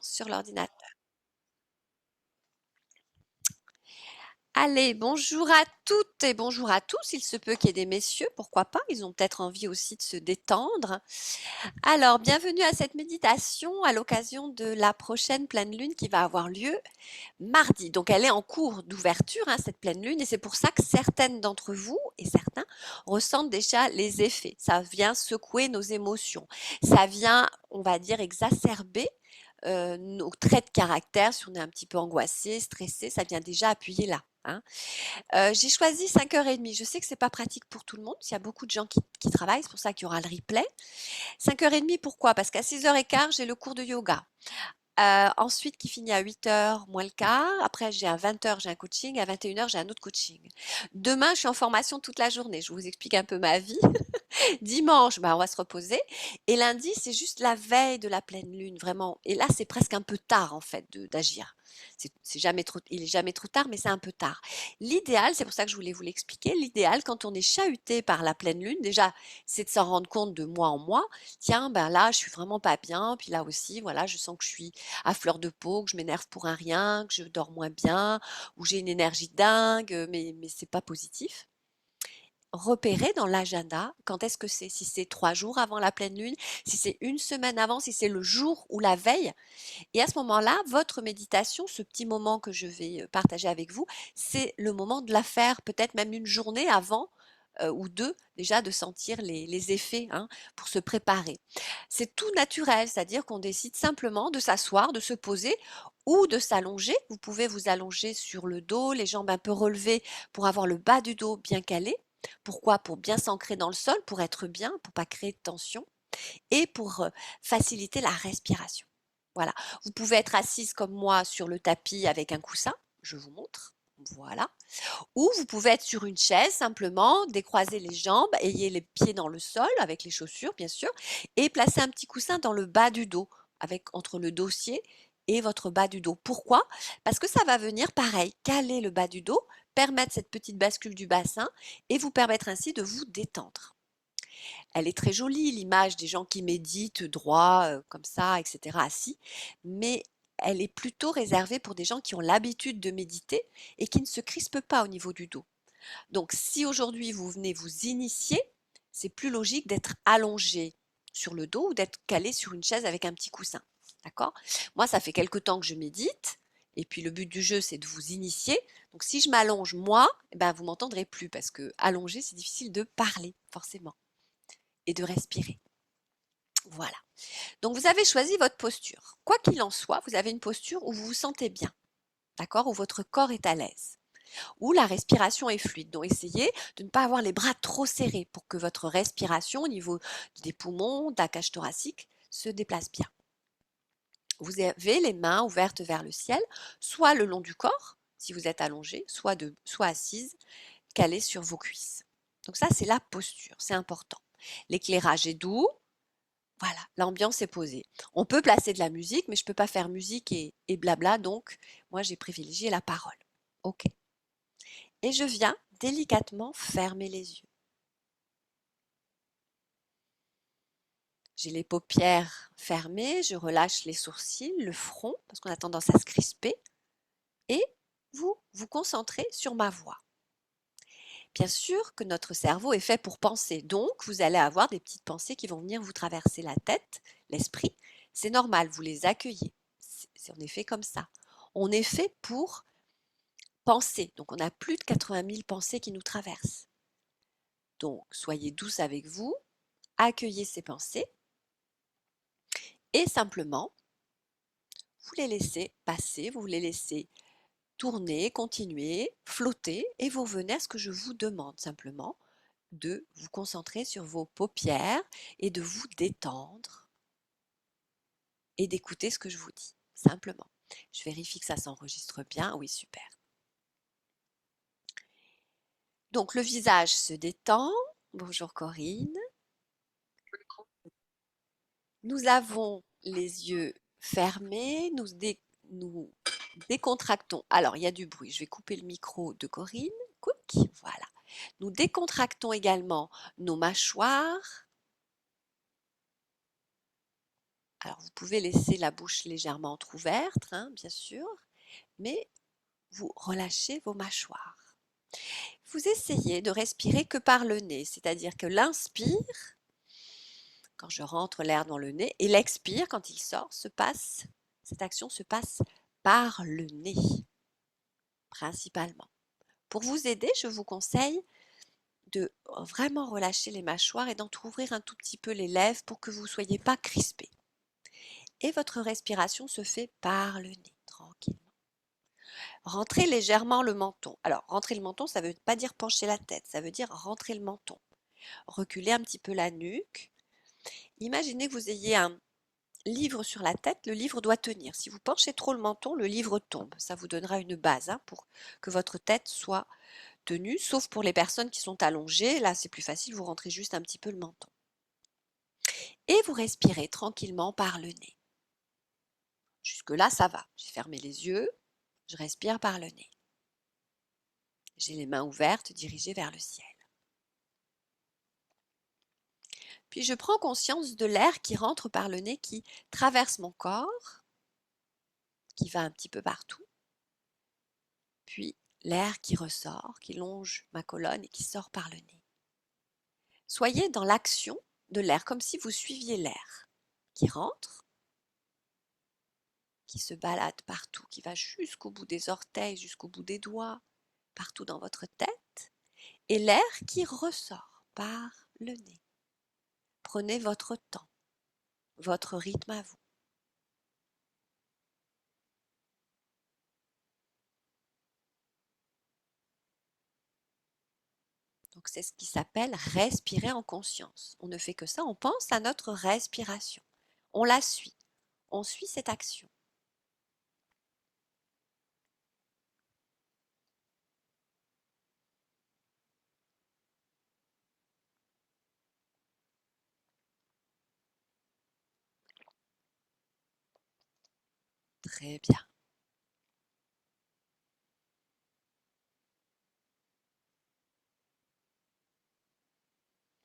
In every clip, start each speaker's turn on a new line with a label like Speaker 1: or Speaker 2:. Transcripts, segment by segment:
Speaker 1: sur l'ordinateur. Allez, bonjour à toutes et bonjour à tous. Il se peut qu'il y ait des messieurs, pourquoi pas, ils ont peut-être envie aussi de se détendre. Alors, bienvenue à cette méditation à l'occasion de la prochaine pleine lune qui va avoir lieu mardi. Donc, elle est en cours d'ouverture, hein, cette pleine lune, et c'est pour ça que certaines d'entre vous et certains ressentent déjà les effets. Ça vient secouer nos émotions. Ça vient, on va dire, exacerber nos traits de caractère. Si on est un petit peu angoissé, stressé, ça vient déjà appuyer là. Hein. J'ai choisi 5h30. Je sais que c'est pas pratique pour tout le monde. Il y a beaucoup de gens qui travaillent, c'est pour ça qu'il y aura le replay. 5h30, pourquoi? Parce qu'à 6h15, j'ai le cours de yoga. Ensuite, qui finit à 8h moins le quart. Après, j'ai à 20h, j'ai un coaching. À 21h, j'ai un autre coaching. Demain, je suis en formation toute la journée. Je vous explique un peu ma vie. Dimanche, bah, on va se reposer. Et lundi, c'est juste la veille de la pleine lune, vraiment. Et là, c'est presque un peu tard, en fait, d'agir. C'est jamais trop, il est jamais trop tard, mais c'est un peu tard. L'idéal, c'est pour ça que je voulais vous l'expliquer, l'idéal, quand on est chahuté par la pleine lune, déjà, c'est de s'en rendre compte de mois en mois. Tiens, ben là, je suis vraiment pas bien. Puis là aussi, voilà, je sens que je suis à fleur de peau, que je m'énerve pour un rien, que je dors moins bien, ou j'ai une énergie dingue, mais c'est pas positif. Repérer dans l'agenda quand est-ce que c'est, si c'est 3 jours avant la pleine lune, si c'est une semaine avant, si c'est le jour ou la veille. Et à ce moment-là, votre méditation, ce petit moment que je vais partager avec vous, c'est le moment de la faire, peut-être même une journée avant ou deux, déjà de sentir les effets hein, pour se préparer. C'est tout naturel, c'est-à-dire qu'on décide simplement de s'asseoir, de se poser ou de s'allonger. Vous pouvez vous allonger sur le dos, les jambes un peu relevées pour avoir le bas du dos bien calé. Pourquoi? Pour bien s'ancrer dans le sol, pour être bien, pour pas créer de tension et pour faciliter la respiration. Voilà. Vous pouvez être assise comme moi sur le tapis avec un coussin. Je vous montre. Voilà. Ou vous pouvez être sur une chaise simplement, décroiser les jambes, ayez les pieds dans le sol avec les chaussures bien sûr, et placer un petit coussin dans le bas du dos, avec entre le dossier et votre bas du dos. Pourquoi? Parce que ça va venir pareil, caler le bas du dos, permettre cette petite bascule du bassin et vous permettre ainsi de vous détendre. Elle est très jolie, l'image des gens qui méditent droit, comme ça, etc., assis, mais elle est plutôt réservée pour des gens qui ont l'habitude de méditer et qui ne se crispent pas au niveau du dos. Donc, si aujourd'hui vous venez vous initier, c'est plus logique d'être allongé sur le dos ou d'être calé sur une chaise avec un petit coussin. D'accord? Moi, ça fait quelque temps que je médite. Et puis le but du jeu, c'est de vous initier. Donc si je m'allonge moi, eh ben, vous m'entendrez plus parce que allongé, c'est difficile de parler, forcément, et de respirer. Voilà. Donc vous avez choisi votre posture. Quoi qu'il en soit, vous avez une posture où vous vous sentez bien, d'accord? Où votre corps est à l'aise, où la respiration est fluide. Donc essayez de ne pas avoir les bras trop serrés pour que votre respiration au niveau des poumons, de la cage thoracique, se déplace bien. Vous avez les mains ouvertes vers le ciel, soit le long du corps, si vous êtes allongé, soit assise, calée sur vos cuisses. Donc ça, c'est la posture, c'est important. L'éclairage est doux. Voilà, l'ambiance est posée. On peut placer de la musique, mais je ne peux pas faire musique et blabla, donc moi j'ai privilégié la parole. Ok. Et je viens délicatement fermer les yeux. J'ai les paupières fermées, je relâche les sourcils, le front, parce qu'on a tendance à se crisper, et vous vous concentrez sur ma voix. Bien sûr que notre cerveau est fait pour penser, donc vous allez avoir des petites pensées qui vont venir vous traverser la tête, l'esprit. C'est normal, vous les accueillez. On est fait comme ça. On est fait pour penser. Donc on a plus de 80 000 pensées qui nous traversent. Donc soyez douce avec vous, accueillez ces pensées et simplement, vous les laissez passer, vous les laissez tourner, continuer, flotter et vous revenez à ce que je vous demande simplement de vous concentrer sur vos paupières et de vous détendre et d'écouter ce que je vous dis, simplement. Je vérifie que ça s'enregistre bien. Oui, super. Donc le visage se détend. Bonjour Corinne. Nous avons les yeux fermés, nous décontractons. Alors, il y a du bruit, je vais couper le micro de Corinne. Couc, voilà. Nous décontractons également nos mâchoires. Alors, vous pouvez laisser la bouche légèrement entrouverte, hein, bien sûr, mais vous relâchez vos mâchoires. Vous essayez de respirer que par le nez, c'est-à-dire que l'inspire, quand je rentre l'air dans le nez, et l'expire, quand il sort, cette action se passe par le nez, principalement. Pour vous aider, je vous conseille de vraiment relâcher les mâchoires et d'entrouvrir un tout petit peu les lèvres pour que vous ne soyez pas crispé. Et votre respiration se fait par le nez, tranquillement. Rentrez légèrement le menton. Alors, rentrer le menton, ça ne veut pas dire pencher la tête, ça veut dire rentrer le menton. Reculez un petit peu la nuque. Imaginez que vous ayez un livre sur la tête, le livre doit tenir. Si vous penchez trop le menton, le livre tombe. Ça vous donnera une base, hein, pour que votre tête soit tenue, sauf pour les personnes qui sont allongées. Là, c'est plus facile, vous rentrez juste un petit peu le menton. Et vous respirez tranquillement par le nez. Jusque-là, ça va. J'ai fermé les yeux, je respire par le nez. J'ai les mains ouvertes, dirigées vers le ciel. Puis je prends conscience de l'air qui rentre par le nez, qui traverse mon corps, qui va un petit peu partout. Puis l'air qui ressort, qui longe ma colonne et qui sort par le nez. Soyez dans l'action de l'air, comme si vous suiviez l'air qui rentre, qui se balade partout, qui va jusqu'au bout des orteils, jusqu'au bout des doigts, partout dans votre tête, et l'air qui ressort par le nez. Prenez votre temps, votre rythme à vous. Donc c'est ce qui s'appelle respirer en conscience. On ne fait que ça, on pense à notre respiration. On la suit, on suit cette action. Très bien.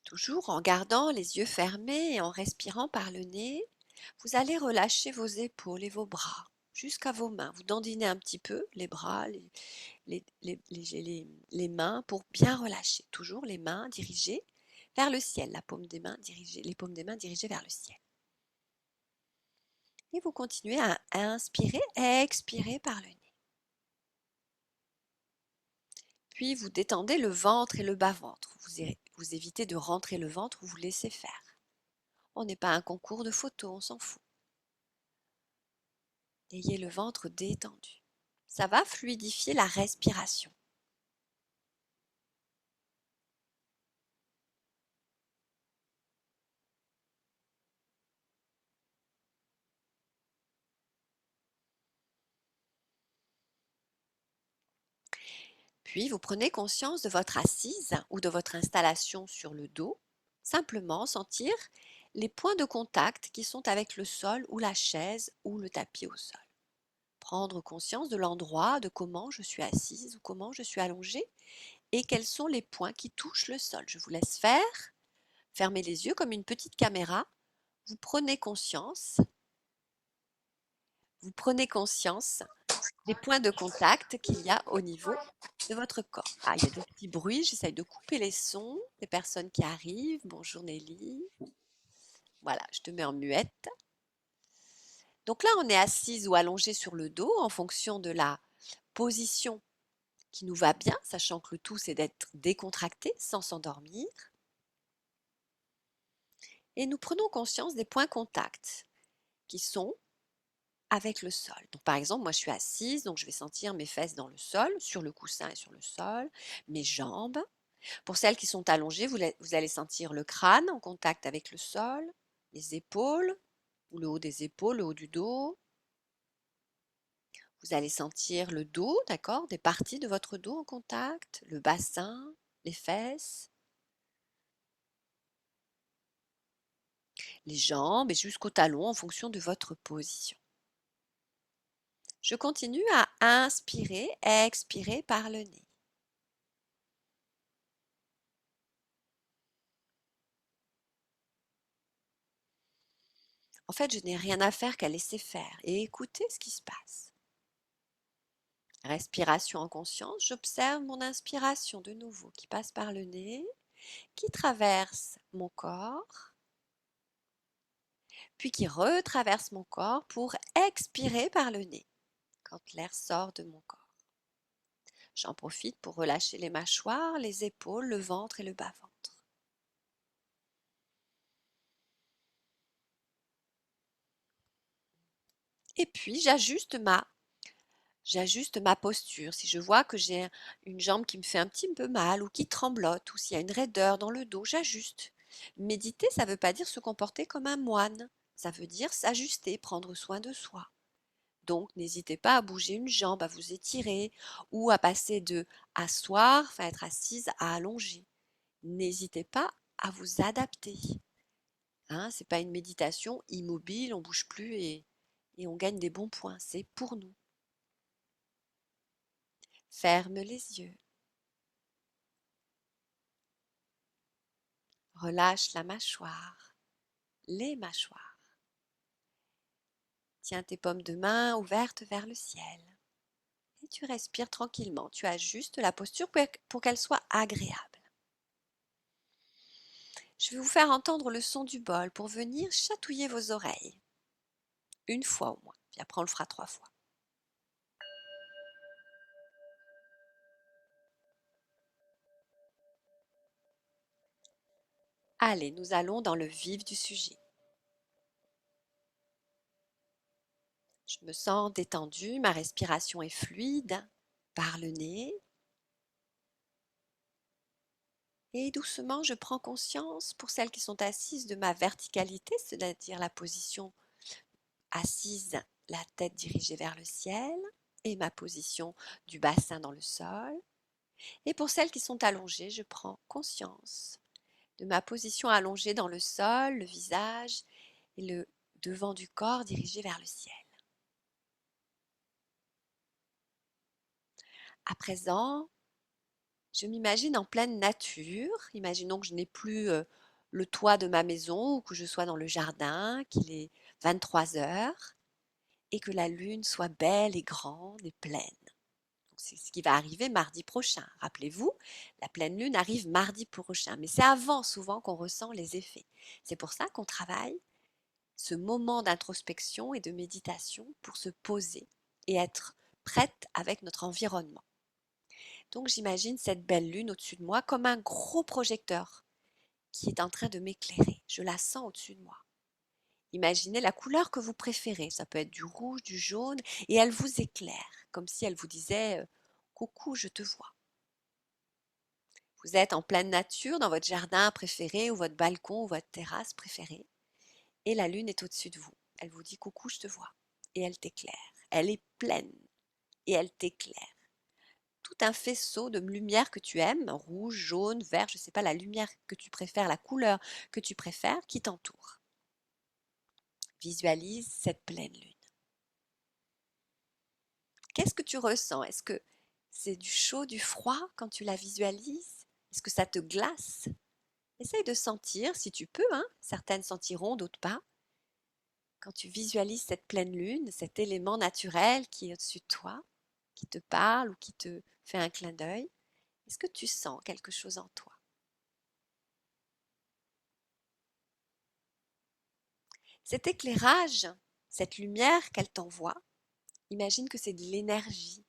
Speaker 1: Toujours en gardant les yeux fermés et en respirant par le nez, vous allez relâcher vos épaules et vos bras jusqu'à vos mains. Vous dandinez un petit peu les bras, les mains pour bien relâcher. Toujours les mains dirigées vers le ciel, les paumes des mains dirigées vers le ciel. Et vous continuez à inspirer et expirer par le nez. Puis vous détendez le ventre et le bas-ventre. Vous évitez de rentrer le ventre, vous laissez faire. On n'est pas un concours de photos, on s'en fout. Ayez le ventre détendu. Ça va fluidifier la respiration. Puis vous prenez conscience de votre assise ou de votre installation sur le dos. Simplement sentir les points de contact qui sont avec le sol ou la chaise ou le tapis au sol. Prendre conscience de l'endroit, de comment je suis assise ou comment je suis allongée et quels sont les points qui touchent le sol. Je vous laisse faire. Fermez les yeux comme une petite caméra. Vous prenez conscience des points de contact qu'il y a au niveau de votre corps. Ah, il y a des petits bruits, j'essaye de couper les sons, des personnes qui arrivent. Bonjour Nelly. Voilà, je te mets en muette. Donc là, on est assise ou allongée sur le dos en fonction de la position qui nous va bien, sachant que le tout, c'est d'être décontracté sans s'endormir. Et nous prenons conscience des points contacts qui sont avec le sol. Donc, par exemple, moi, je suis assise, donc je vais sentir mes fesses dans le sol, sur le coussin et sur le sol, mes jambes. Pour celles qui sont allongées, vous allez sentir le crâne en contact avec le sol, les épaules, ou le haut des épaules, le haut du dos. Vous allez sentir le dos, d'accord, des parties de votre dos en contact, le bassin, les fesses, les jambes et jusqu'au talon en fonction de votre position. Je continue à inspirer, expirer par le nez. En fait, je n'ai rien à faire qu'à laisser faire et écouter ce qui se passe. Respiration en conscience, j'observe mon inspiration de nouveau qui passe par le nez, qui traverse mon corps, puis qui retraverse mon corps pour expirer par le nez quand l'air sort de mon corps. J'en profite pour relâcher les mâchoires, les épaules, le ventre et le bas-ventre. Et puis j'ajuste ma posture. Si je vois que j'ai une jambe qui me fait un petit peu mal ou qui tremblote ou s'il y a une raideur dans le dos, j'ajuste. Méditer, ça ne veut pas dire se comporter comme un moine. Ça veut dire s'ajuster, prendre soin de soi. Donc, n'hésitez pas à bouger une jambe, à vous étirer ou à passer de asseoir, enfin être assise, à allonger. N'hésitez pas à vous adapter. Hein, ce n'est pas une méditation immobile, on ne bouge plus et on gagne des bons points. C'est pour nous. Ferme les yeux. Relâche la mâchoire, les mâchoires. Tiens tes paumes de main ouvertes vers le ciel. Et tu respires tranquillement. Tu ajustes la posture pour qu'elle soit agréable. Je vais vous faire entendre le son du bol pour venir chatouiller vos oreilles. Une fois au moins. Puis après on le fera 3 fois. Allez, nous allons dans le vif du sujet. Je me sens détendue, ma respiration est fluide par le nez. Et doucement, je prends conscience, pour celles qui sont assises, de ma verticalité, c'est-à-dire la position assise, la tête dirigée vers le ciel, et ma position du bassin dans le sol. Et pour celles qui sont allongées, je prends conscience de ma position allongée dans le sol, le visage et le devant du corps dirigé vers le ciel. À présent, je m'imagine en pleine nature. Imaginons que je n'ai plus le toit de ma maison ou que je sois dans le jardin, qu'il est 23 heures et que la lune soit belle et grande et pleine. C'est ce qui va arriver mardi prochain. Rappelez-vous, la pleine lune arrive mardi prochain, mais c'est avant souvent qu'on ressent les effets. C'est pour ça qu'on travaille ce moment d'introspection et de méditation pour se poser et être prête avec notre environnement. Donc j'imagine cette belle lune au-dessus de moi comme un gros projecteur qui est en train de m'éclairer. Je la sens au-dessus de moi. Imaginez la couleur que vous préférez. Ça peut être du rouge, du jaune, et elle vous éclaire, comme si elle vous disait coucou, je te vois. Vous êtes en pleine nature, dans votre jardin préféré, ou votre balcon, ou votre terrasse préférée, et la lune est au-dessus de vous. Elle vous dit coucou, je te vois, et elle t'éclaire. Elle est pleine, et elle t'éclaire. Tout un faisceau de lumière que tu aimes, rouge, jaune, vert, je ne sais pas, la lumière que tu préfères, la couleur que tu préfères, qui t'entoure. Visualise cette pleine lune. Qu'est-ce que tu ressens? Est-ce que c'est du chaud, du froid quand tu la visualises? Est-ce que ça te glace? Essaye de sentir si tu peux, hein? Certaines sentiront, d'autres pas. Quand tu visualises cette pleine lune, cet élément naturel qui est au-dessus de toi, qui te parle ou qui te fait un clin d'œil, est-ce que tu sens quelque chose en toi? Cet éclairage, cette lumière qu'elle t'envoie, imagine que c'est de l'énergie.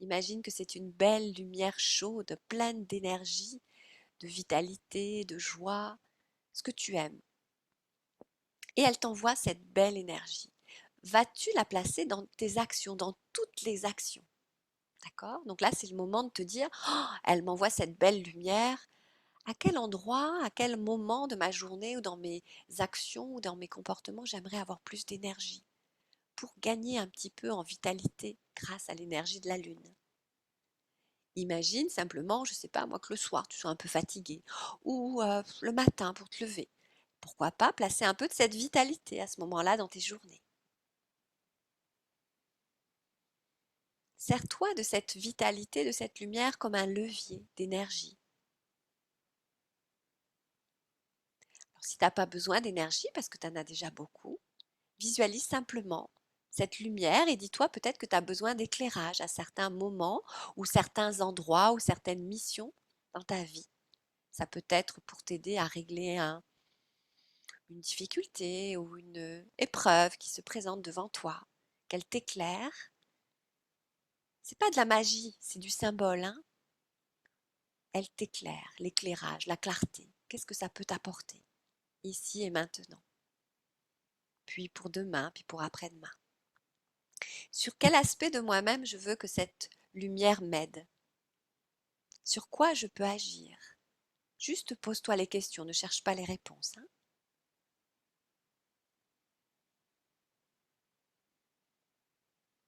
Speaker 1: Imagine que c'est une belle lumière chaude, pleine d'énergie, de vitalité, de joie, ce que tu aimes. Et elle t'envoie cette belle énergie. Vas-tu la placer dans tes actions, dans toutes les actions? D'accord? Donc là, c'est le moment de te dire, oh, elle m'envoie cette belle lumière. À quel endroit, à quel moment de ma journée ou dans mes actions ou dans mes comportements, j'aimerais avoir plus d'énergie pour gagner un petit peu en vitalité grâce à l'énergie de la lune. Imagine simplement, je ne sais pas moi, que le soir tu sois un peu fatigué ou le matin pour te lever. Pourquoi pas placer un peu de cette vitalité à ce moment-là dans tes journées. Sers-toi de cette vitalité, de cette lumière comme un levier d'énergie. Alors, si tu n'as pas besoin d'énergie parce que tu en as déjà beaucoup, Visualise simplement cette lumière et dis-toi peut-être que tu as besoin d'éclairage à certains moments ou certains endroits ou certaines missions dans ta vie. Ça peut être pour t'aider à régler une difficulté ou une épreuve qui se présente devant toi, qu'elle t'éclaire. C'est pas de la magie, c'est du symbole, hein. Elle t'éclaire, l'éclairage, la clarté. Qu'est-ce que ça peut t'apporter ici et maintenant? Puis pour demain, puis pour après-demain. Sur quel aspect de moi-même je veux que cette lumière m'aide? Sur quoi je peux agir? Juste pose-toi les questions, ne cherche pas les réponses, hein.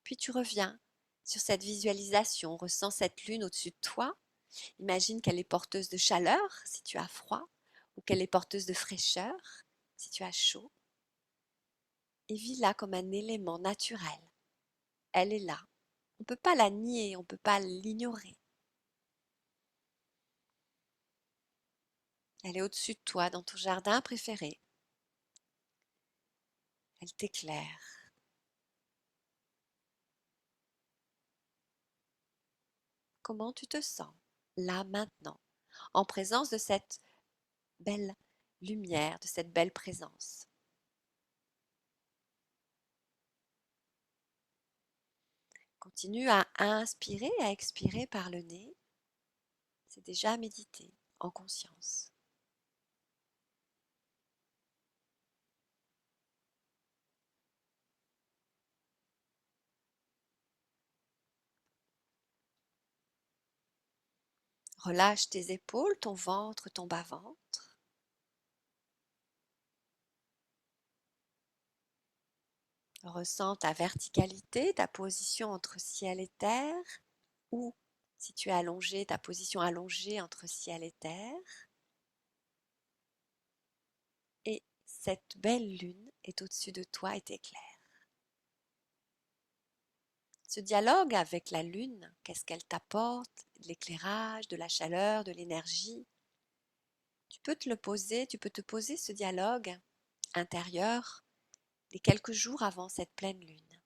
Speaker 1: Puis tu reviens sur cette visualisation, ressens cette lune au-dessus de toi. Imagine qu'elle est porteuse de chaleur si tu as froid ou qu'elle est porteuse de fraîcheur si tu as chaud. Et vis-la comme un élément naturel. Elle est là. On ne peut pas la nier, on ne peut pas l'ignorer. Elle est au-dessus de toi dans ton jardin préféré. Elle t'éclaire. Comment tu te sens là maintenant, en présence de cette belle lumière, de cette belle présence? Continue à inspirer et à expirer par le nez. C'est déjà méditer en conscience. Relâche tes épaules, ton ventre, ton bas-ventre. Ressens ta verticalité, ta position entre ciel et terre, ou si tu es allongé, ta position allongée entre ciel et terre. Et cette belle lune est au-dessus de toi et t'éclaire. Ce dialogue avec la lune, qu'est-ce qu'elle t'apporte? De l'éclairage, de la chaleur, de l'énergie. Tu peux te le poser, tu peux te poser ce dialogue intérieur les quelques jours avant cette pleine lune.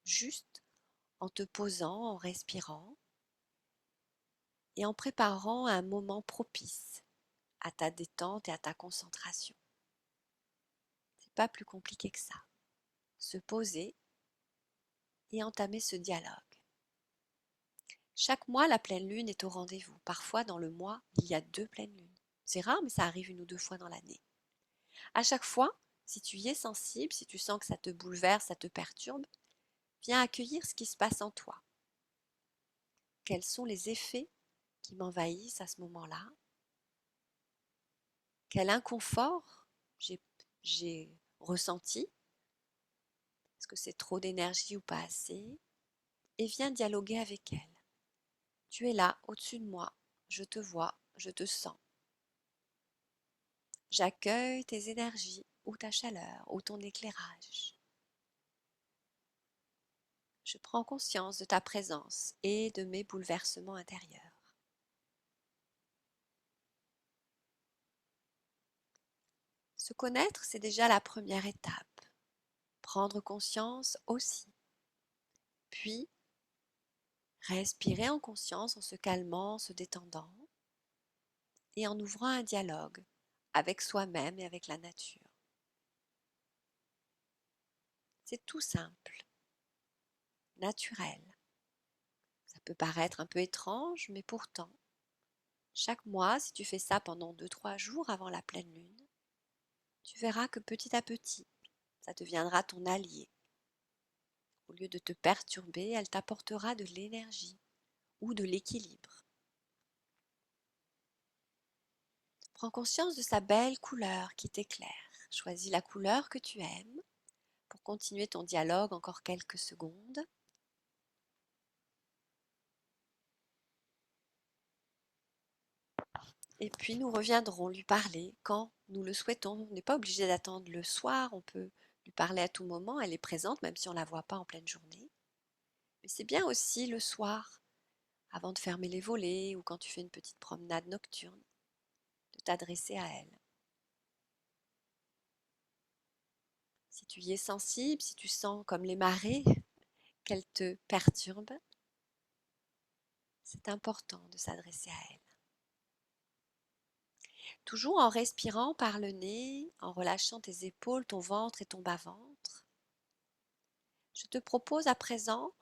Speaker 1: Juste en te posant, en respirant et en préparant un moment propice à ta détente et à ta concentration. C'est pas plus compliqué que ça. Se poser et entamer ce dialogue. Chaque mois, la pleine lune est au rendez-vous. Parfois, dans le mois, il y a 2 pleines lunes. C'est rare, mais ça arrive 1 ou 2 fois dans l'année. À chaque fois, si tu y es sensible, si tu sens que ça te bouleverse, ça te perturbe, viens accueillir ce qui se passe en toi. Quels sont les effets qui m'envahissent à ce moment-là? Quel inconfort j'ai ressenti? Est-ce que c'est trop d'énergie ou pas assez? Et viens dialoguer avec elle. Tu es là, au-dessus de moi. Je te vois, je te sens. J'accueille tes énergies ou ta chaleur ou ton éclairage. Je prends conscience de ta présence et de mes bouleversements intérieurs. Se connaître, c'est déjà la première étape. Prendre conscience aussi. Puis, respirer en conscience en se calmant, en se détendant et en ouvrant un dialogue avec soi-même et avec la nature. C'est tout simple, naturel. Ça peut paraître un peu étrange, mais pourtant, chaque mois, si tu fais ça pendant 2-3 jours avant la pleine lune, tu verras que petit à petit, ça deviendra ton allié. Au lieu de te perturber, elle t'apportera de l'énergie ou de l'équilibre. Prends conscience de sa belle couleur qui t'éclaire. Choisis la couleur que tu aimes pour continuer ton dialogue encore quelques secondes. Et puis nous reviendrons lui parler quand nous le souhaitons. On n'est pas obligé d'attendre le soir, on peut lui parler à tout moment. Elle est présente même si on ne la voit pas en pleine journée. Mais c'est bien aussi le soir, avant de fermer les volets ou quand tu fais une petite promenade nocturne, de t'adresser à elle. Si tu y es sensible, si tu sens comme les marées qu'elles te perturbent, c'est important de s'adresser à elles. Toujours en respirant par le nez, en relâchant tes épaules, ton ventre et ton bas-ventre. Je te propose à présent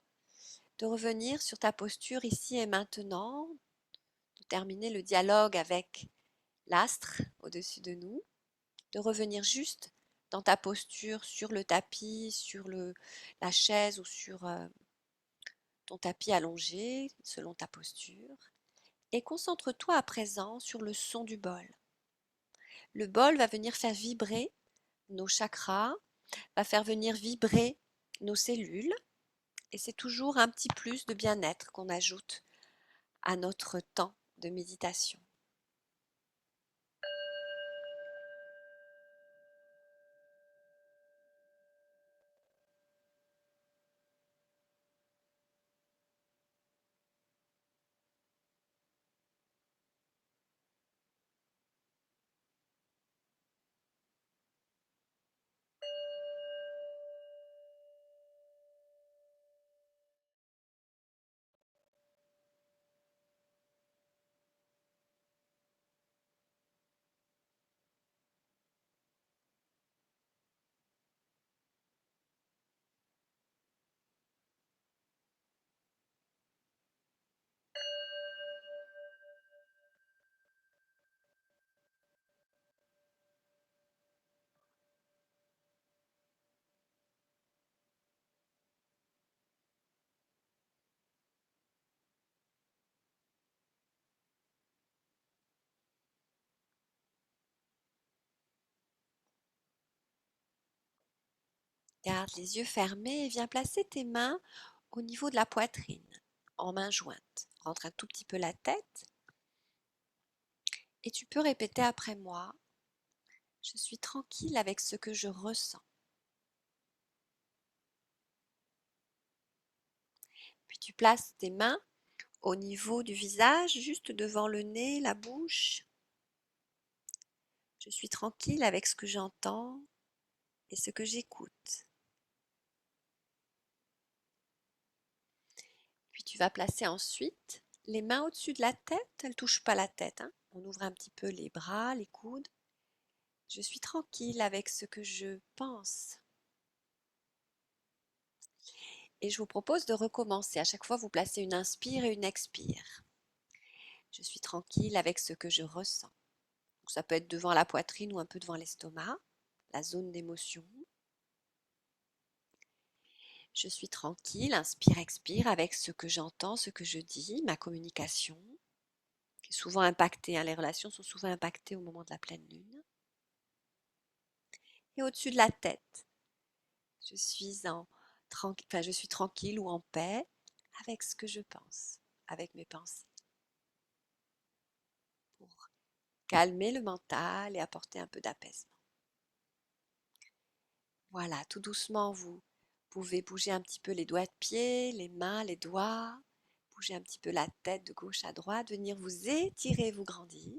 Speaker 1: de revenir sur ta posture ici et maintenant, de terminer le dialogue avec l'astre au-dessus de nous, de revenir juste dans ta posture sur le tapis, sur la chaise ou sur ton tapis allongé selon ta posture. Et concentre-toi à présent sur le son du bol. Le bol va venir faire vibrer nos chakras, va faire venir vibrer nos cellules et c'est toujours un petit plus de bien-être qu'on ajoute à notre temps de méditation. Garde les yeux fermés et viens placer tes mains au niveau de la poitrine, en main jointe. Rentre un tout petit peu la tête et tu peux répéter après moi. Je suis tranquille avec ce que je ressens. Puis tu places tes mains au niveau du visage, juste devant le nez, la bouche. Je suis tranquille avec ce que j'entends et ce que j'écoute. Puis tu vas placer ensuite les mains au-dessus de la tête. Elles ne touchent pas la tête, hein. On ouvre un petit peu les bras, les coudes. Je suis tranquille avec ce que je pense. Et je vous propose de recommencer. À chaque fois, vous placez une inspire et une expire. Je suis tranquille avec ce que je ressens. Donc, ça peut être devant la poitrine ou un peu devant l'estomac, la zone d'émotion. Je suis tranquille, inspire, expire avec ce que j'entends, ce que je dis, ma communication, qui est souvent impactée, hein. Les relations sont souvent impactées au moment de la pleine lune. Et au-dessus de la tête, je suis tranquille ou en paix avec ce que je pense, avec mes pensées, pour calmer le mental et apporter un peu d'apaisement. Voilà, tout doucement, vous pouvez bouger un petit peu les doigts de pied, les mains, les doigts, bouger un petit peu la tête de gauche à droite, venir vous étirer, vous grandir.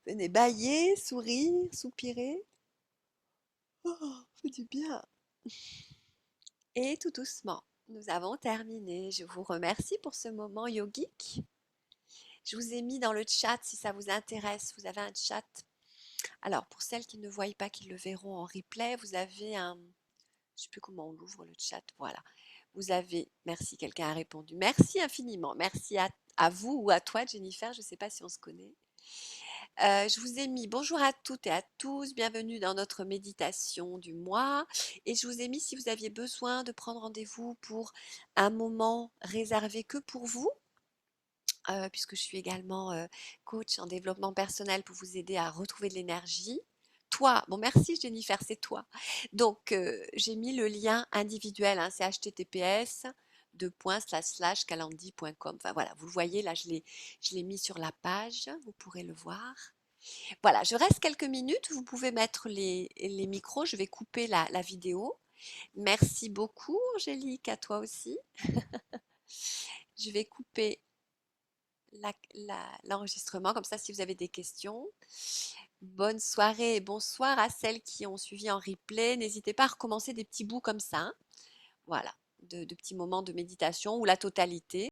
Speaker 1: Venez bâiller, sourire, soupirer. Oh, fait du bien. Et tout doucement, nous avons terminé. Je vous remercie pour ce moment yogique. Je vous ai mis dans le chat si ça vous intéresse. Vous avez un chat. Alors, pour celles qui ne voient pas, qui le verront en replay, vous avez un... Je ne sais plus comment on l'ouvre le chat. Voilà. Vous avez... Merci, quelqu'un a répondu. Merci infiniment. Merci à vous ou à toi, Jennifer. Je ne sais pas si on se connaît. Je vous ai mis bonjour à toutes et à tous, bienvenue dans notre méditation du mois et je vous ai mis si vous aviez besoin de prendre rendez-vous pour un moment réservé que pour vous, puisque je suis également coach en développement personnel pour vous aider à retrouver de l'énergie. Toi, bon merci Jennifer, c'est toi. Donc j'ai mis le lien individuel, hein, c'est https://calendly.com. Enfin voilà, vous le voyez là, je l'ai mis sur la page, vous pourrez le voir. Voilà, je reste quelques minutes. Vous pouvez mettre les micros. Je vais couper la vidéo. Merci beaucoup, Angélique, à toi aussi. Je vais couper l'enregistrement, comme ça, si vous avez des questions. Bonne soirée et bonsoir à celles qui ont suivi en replay. N'hésitez pas à recommencer des petits bouts comme ça, hein. Voilà, de petits moments de méditation ou la totalité.